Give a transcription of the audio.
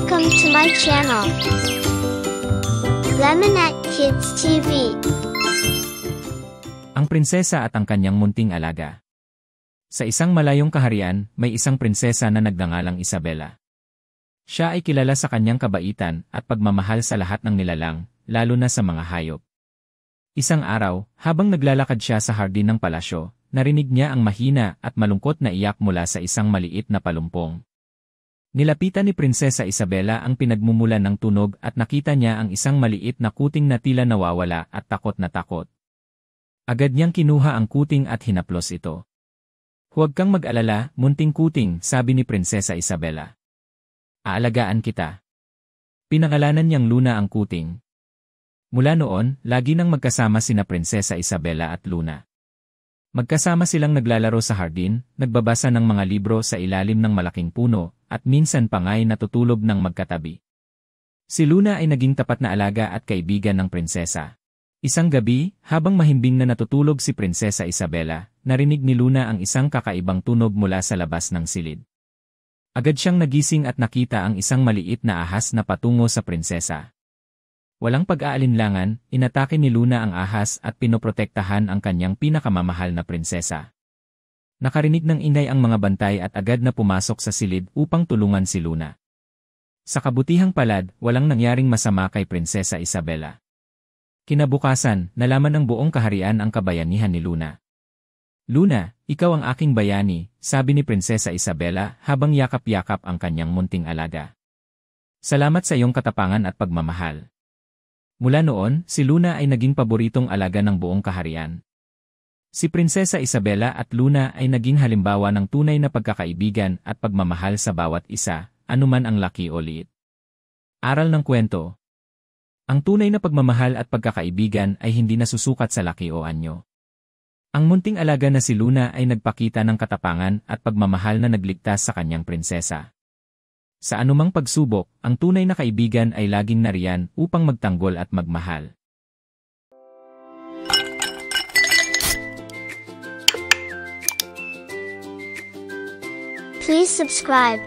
Welcome to my channel, Lemonette Kids TV. Ang prinsesa at ang kanyang munting alaga. Sa isang malayong kaharian, may isang prinsesa na nagngangalang Isabela. Siya ay kilala sa kanyang kabaitan at pagmamahal sa lahat ng nilalang, lalo na sa mga hayop. Isang araw, habang naglalakad siya sa hardin ng palasyo, narinig niya ang mahina at malungkot na iyak mula sa isang maliit na palumpong. Nilapitan ni Prinsesa Isabela ang pinagmumulan ng tunog at nakita niya ang isang maliit na kuting na tila nawawala at takot na takot. Agad niyang kinuha ang kuting at hinaplos ito. "Huwag kang mag-alala, munting kuting," sabi ni Prinsesa Isabela. "Aalagaan kita." Pinangalanan niyang Luna ang kuting. Mula noon, lagi nang magkasama sina Prinsesa Isabela at Luna. Magkasama silang naglalaro sa hardin, nagbabasa ng mga libro sa ilalim ng malaking puno, at minsan pa nga'y natutulog ng magkatabi. Si Luna ay naging tapat na alaga at kaibigan ng prinsesa. Isang gabi, habang mahimbing na natutulog si Prinsesa Isabela, narinig ni Luna ang isang kakaibang tunog mula sa labas ng silid. Agad siyang nagising at nakita ang isang maliit na ahas na patungo sa prinsesa. Walang pag-aalinlangan, inatake ni Luna ang ahas at pinoprotektahan ang kanyang pinakamamahal na prinsesa. Nakarinig ng ingay ang mga bantay at agad na pumasok sa silid upang tulungan si Luna. Sa kabutihang palad, walang nangyaring masama kay Prinsesa Isabela. Kinabukasan, nalaman ng buong kaharian ang kabayanihan ni Luna. "Luna, ikaw ang aking bayani," sabi ni Prinsesa Isabela habang yakap-yakap ang kanyang munting alaga. "Salamat sa iyong katapangan at pagmamahal." Mula noon, si Luna ay naging paboritong alaga ng buong kaharian. Si Prinsesa Isabela at Luna ay naging halimbawa ng tunay na pagkakaibigan at pagmamahal sa bawat isa, anuman ang laki o liit. Aral ng kwento. Ang tunay na pagmamahal at pagkakaibigan ay hindi nasusukat sa laki o anyo. Ang munting alaga na si Luna ay nagpakita ng katapangan at pagmamahal na nagligtas sa kanyang prinsesa. Sa anumang pagsubok, ang tunay na kaibigan ay laging nariyan upang magtanggol at magmahal. Please subscribe.